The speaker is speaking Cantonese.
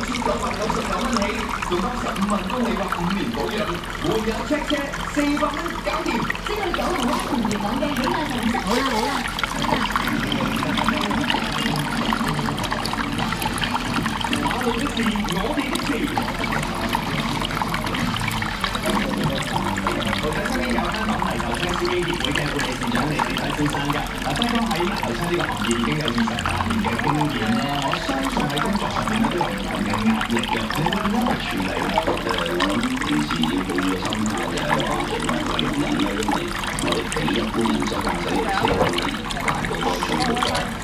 999蚊起，仲得15萬公里或5年保養，換有 check 車400蚊搞掂。知道9號灣同元朗嘅喜愛定室。好啦好啦，馬路的事，我哋的事。其實身邊有香港泥頭車司機協會嘅副理事長李子輝先生㗎。輝哥喺泥頭車呢個行業已經有28年嘅經驗啦，我相信喺工作上面咧都有唔同嘅壓力嘅。你會點樣去處理？我諗平時要保持個心態就係話盡量去容忍啦，因為我哋比一般人所駕駛嘅車可以大好多速度嘅。